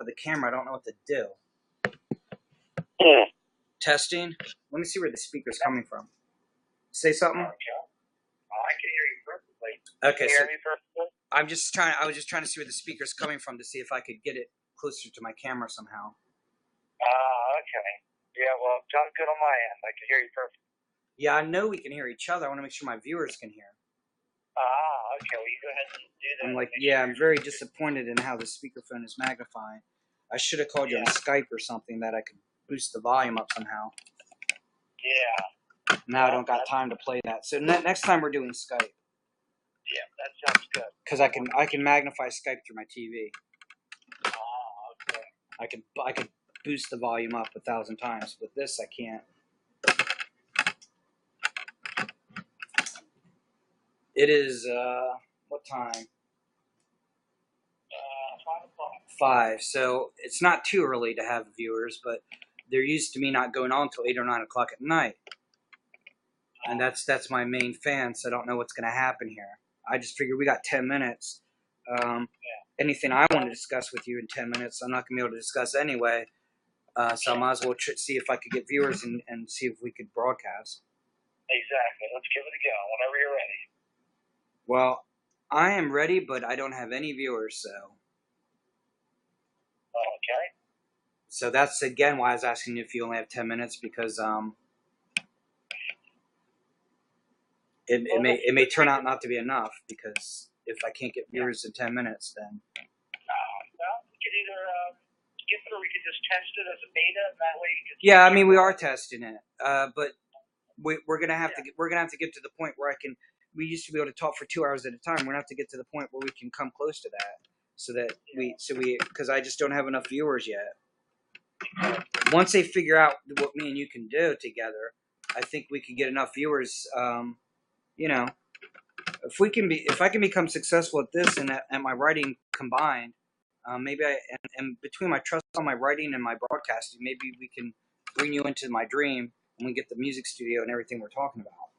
with the camera. I don't know what to do. Testing. Let me see where the speaker's coming from. Say something. I can hear you perfectly. Okay, Can you hear me perfectly? I was just trying to see where the speaker's coming from to see if I could get it closer to my camera somehow. Okay. Yeah, well, sounds good on my end. I can hear you perfectly. Yeah, I know we can hear each other. I want to make sure my viewers can hear. Okay. Well, you go ahead and do that. I'm like, yeah, I'm very disappointed in how the speakerphone is magnifying. I should have called you on Skype or something that I could boost the volume up somehow. Yeah. Now I don't got time to play that. So next time we're doing Skype. Yeah, that sounds good. Because I can magnify Skype through my TV. Okay. I could boost the volume up 1,000 times. With this, I can't. It is what time? 5 o'clock. 5. So it's not too early to have viewers, but they're used to me not going on until 8 or 9 o'clock at night. And that's my main fan, so I don't know what's going to happen here. I just figured we got 10 minutes. Anything I want to discuss with you in 10 minutes, I'm not going to be able to discuss anyway. So I might as well see if I could get viewers and see if we could broadcast. Exactly. Let's give it a go whenever you're ready. Well, I am ready, but I don't have any viewers, so. Okay. So that's, again, why I was asking you if you only have 10 minutes, because it may turn out not to be enough, because if I can't get viewers in 10 minutes, then... Well, we could either skip it or we could just test it as a beta, and that way you can... Yeah, I mean, we are testing it, but we're gonna have to get to the point where we used to be able to talk for 2 hours at a time. We're gonna have to get to the point where we can come close to that, because I just don't have enough viewers yet. Once they figure out what me and you can do together, I think we could get enough viewers. You know, if I can become successful at this and at my writing combined, maybe and between my trust on my writing and my broadcasting, maybe we can bring you into my dream and we get the music studio and everything we're talking about.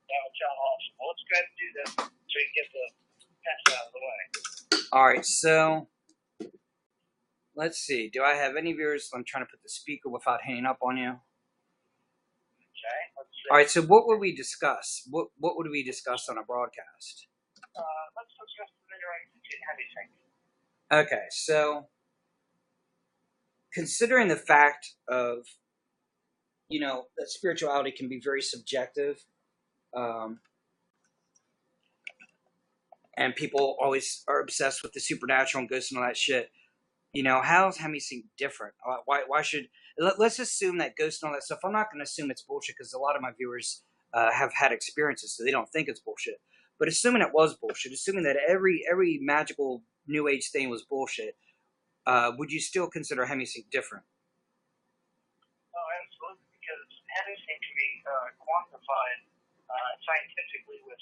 That would sound awesome. Well, let's go ahead and do this so we can get the test out of the way. All right, so let's see. Do I have any viewers? I'm trying to put the speaker without hanging up on you. Okay, let's see. All right, so what would we discuss? What would we discuss on a broadcast? Let's discuss the Mineral Institute heavy sync. Okay, so considering the fact of, that spirituality can be very subjective, and people always are obsessed with the supernatural and ghosts and all that shit. How is Hemi-Sync different? Why should... Let's assume that ghosts and all that stuff. I'm not going to assume it's bullshit because a lot of my viewers have had experiences, so they don't think it's bullshit. But assuming it was bullshit, assuming that every magical New Age thing was bullshit, would you still consider Hemi-Sync different? Oh, absolutely, because Hemi-Sync can be quantified scientifically with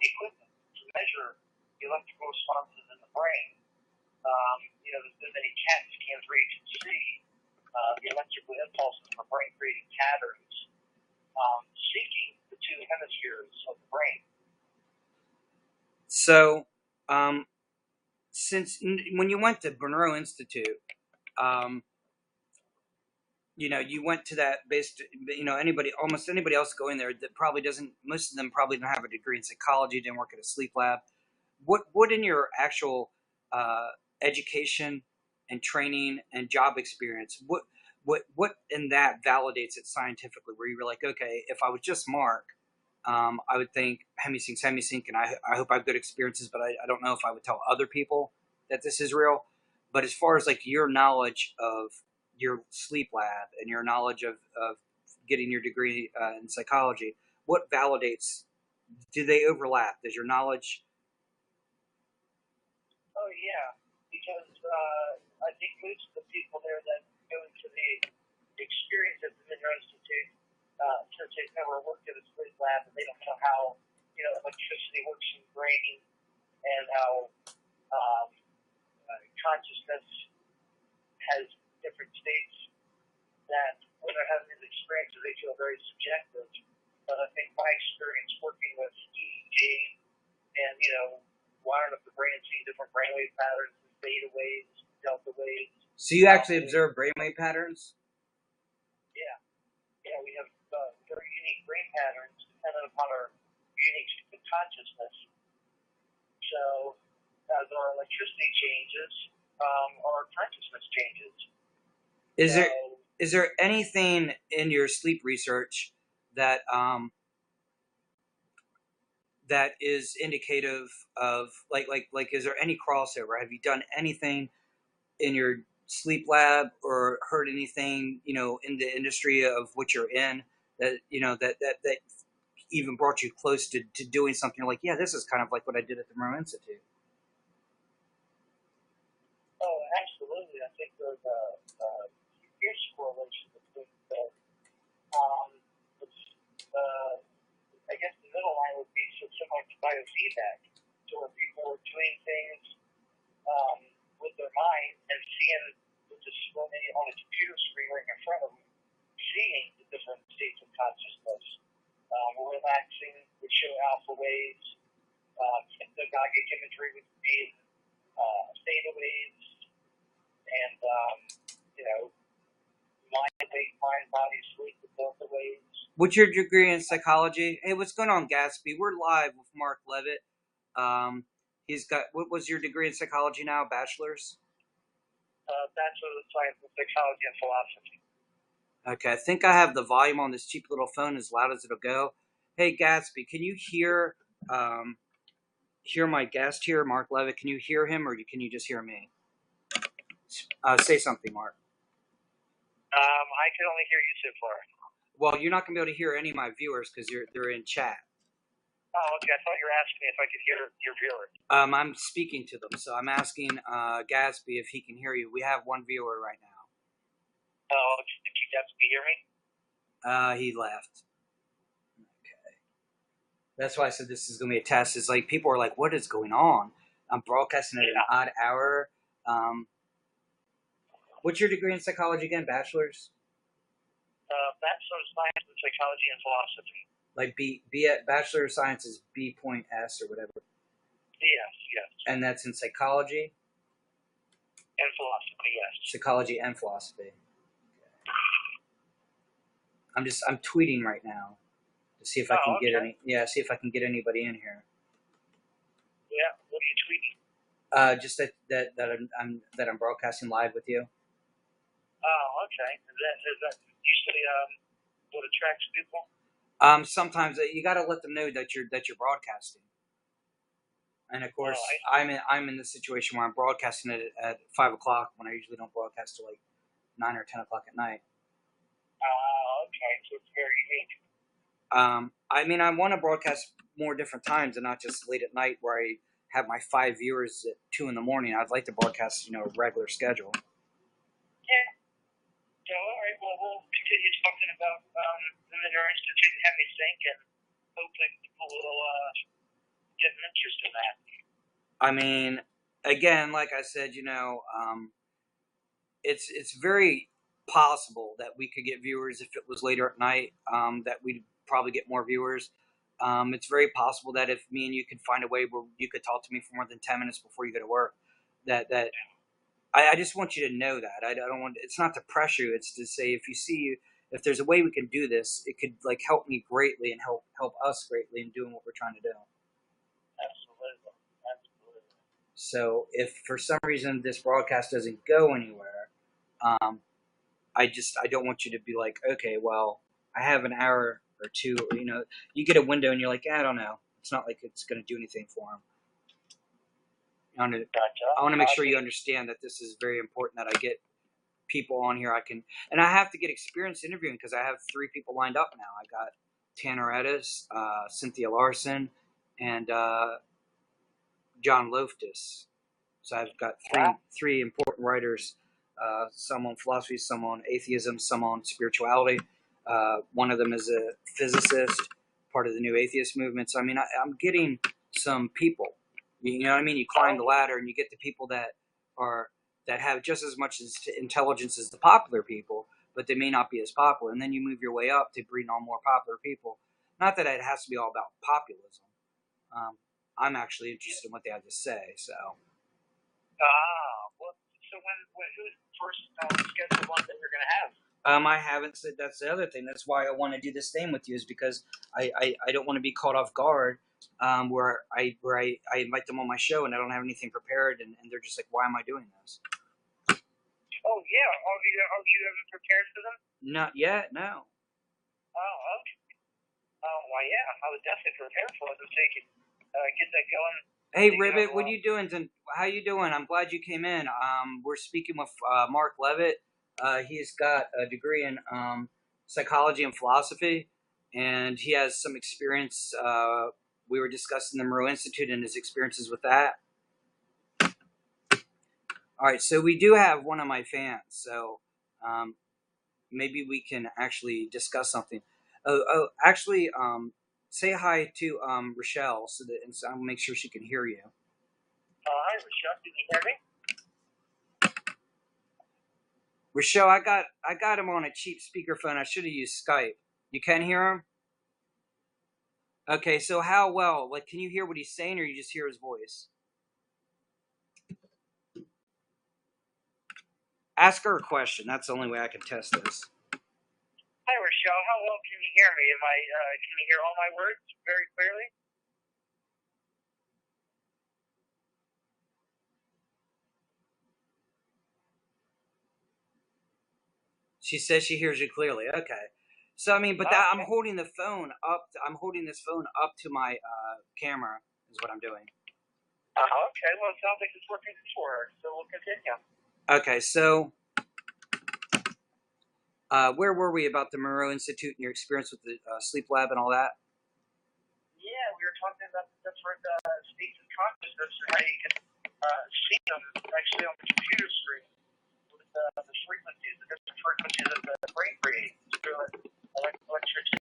equipment to measure the electrical responses in the brain. There's been many CAT scans where you can see the electrical impulses in the brain creating patterns, syncing the two hemispheres of the brain. So, since when you went to Monroe Institute, you went to that based, almost anybody else going there that probably doesn't, most of them probably don't have a degree in psychology, didn't work at a sleep lab. What in your actual education and training and job experience, what in that validates it scientifically, where you were like, okay, if I was just Mark, I would think Hemi-Sync's Hemi-Sync, and I hope I have good experiences, but I don't know if I would tell other people that this is real. But as far as like your knowledge of your sleep lab and your knowledge of getting your degree in psychology, what validates, do they overlap? Does your knowledge... Oh, yeah, because I think most of the people there that go into the experience at the Monroe Institute, since they've never worked at a sleep lab and they don't know how, electricity works in the brain and how consciousness has different states, that when they're having these experiences, they feel very subjective. But I think my experience working with EEG and, wiring up the brain, seeing different brainwave patterns, theta waves, delta So you actually observe brainwave patterns? Yeah, yeah, we have very unique brain patterns dependent upon our unique consciousness. So as our electricity changes, our consciousness changes. Is So, there is there anything in your sleep research that that is indicative of like is there any crossover? Have you done anything in your sleep lab or heard anything, in the industry of what you're in that that even brought you close to doing something like, yeah, this is kind of like what I did at the Monroe Institute? oh, absolutely. I think there's a huge correlation between the, um, I guess the middle line would be similar to biofeedback. So where people are doing things with their mind and seeing with the on a computer screen right in front of them, seeing the different states of consciousness. Relaxing would show alpha waves. Hypnagogic imagery would be theta waves, and mind, body, sleep with delta waves. What's your degree in psychology? Hey, what's going on, Gatsby? We're live with Mark Levitt. He's got, what was your degree in psychology now? Bachelor's? Bachelor of Science in Psychology and Philosophy. Okay, I think I have the volume on this cheap little phone as loud as it'll go. Hey, Gatsby, can you hear my guest here, Mark Levitt? Can you hear him, or can you just hear me? Say something, Mark. I can only hear you so far. Well, you're not going to be able to hear any of my viewers because they're in chat. Oh, okay. I thought you were asking me if I could hear your viewers. I'm speaking to them, so I'm asking Gatsby if he can hear you. We have one viewer right now. Oh, did you Gatsby hear me? He left. Okay. That's why I said this is going to be a test. It's like people are like, what is going on? I'm broadcasting at an odd hour. What's your degree in psychology again? Bachelor's? Bachelor of Science in Psychology and Philosophy. Like Bachelor of Science is B.S or whatever. Yes, yes. And that's in psychology? And philosophy, yes. Psychology and philosophy. Okay. I'm tweeting right now to see if I can get see if I can get anybody in here. Yeah, what are you tweeting? Just that I'm broadcasting live with you. Oh, okay. Is that usually what attracts people? Sometimes you got to let them know that you're broadcasting. And of course, I'm in the situation where I'm broadcasting it at 5 o'clock when I usually don't broadcast till like 9 or 10 o'clock at night. Okay, so it's very unique. I mean, I want to broadcast more different times and not just late at night where I have my 5 viewers at 2 in the morning. I'd like to broadcast, a regular schedule. Yeah. So, all right, well, we'll continue talking about the Monroe Institute and Hemi Sync, and hopefully people will get an interest in that. I mean, again, like I said, it's very possible that we could get viewers if it was later at night, that we'd probably get more viewers. It's very possible that if me and you could find a way where you could talk to me for more than 10 minutes before you go to work, that I just want you to know that. I don't want, it's not to pressure you. It's to say, if there's a way we can do this, it could like help me greatly and help us greatly in doing what we're trying to do. Absolutely. So if for some reason this broadcast doesn't go anywhere, I don't want you to be like, okay, well, I have an hour or two, or, you get a window and you're like, I don't know. It's not like it's going to do anything for them. I want to make sure you understand that this is very important, that I get people on here. And I have to get experience interviewing because I have 3 people lined up now. I got Tanner Edis, Cynthia Larson, and John Loftus. So I've got three important writers, some on philosophy, some on atheism, some on spirituality. One of them is a physicist, part of the new atheist movement. So, I mean, I'm getting some people. You know what I mean? You climb the ladder and you get the people that have just as much intelligence as the popular people, but they may not be as popular. And then you move your way up to bring on more popular people. Not that it has to be all about populism. I'm actually interested in what they have to say. So. Well, So who's the first scheduled one that you're going to have? I haven't said. That's the other thing. That's why I want to do this thing with you, is because I don't want to be caught off guard. Where I invite them on my show and I don't have anything prepared, and they're just like, why am I doing this? Oh yeah. You haven't prepared for them? Not yet. No. Oh, okay. Oh, well, yeah. I would definitely prepare for them so you can get that going. Hey, Ribbit, what are you doing? How you doing? I'm glad you came in. We're speaking with Mark Levitt. He's got a degree in psychology and philosophy, and he has some experience. We were discussing the Moreau Institute and his experiences with that. All right, so we do have one of my fans, so maybe we can actually discuss something. Actually, say hi to Rochelle, so I'll make sure she can hear you. Hi, Rochelle. Can you hear me? Rochelle, I got him on a cheap speakerphone. I should have used Skype. You can hear him? Okay, so how well? Like, can you hear what he's saying, or you just hear his voice? Ask her a question. That's the only way I can test this. Hi, Rochelle. How well can you hear me? Can you hear all my words very clearly? She says she hears you clearly. Okay. So I mean, but I'm holding the phone up. I'm holding this phone up to my camera. Is what I'm doing. Okay. Well, it sounds like it's working for her. So we'll continue. Okay. So, where were we about the Moreau Institute and your experience with the sleep lab and all that? Yeah, we were talking about the different states of consciousness and how you can see them actually on the computer screen with the frequencies, the different frequencies of the brain creates through electricity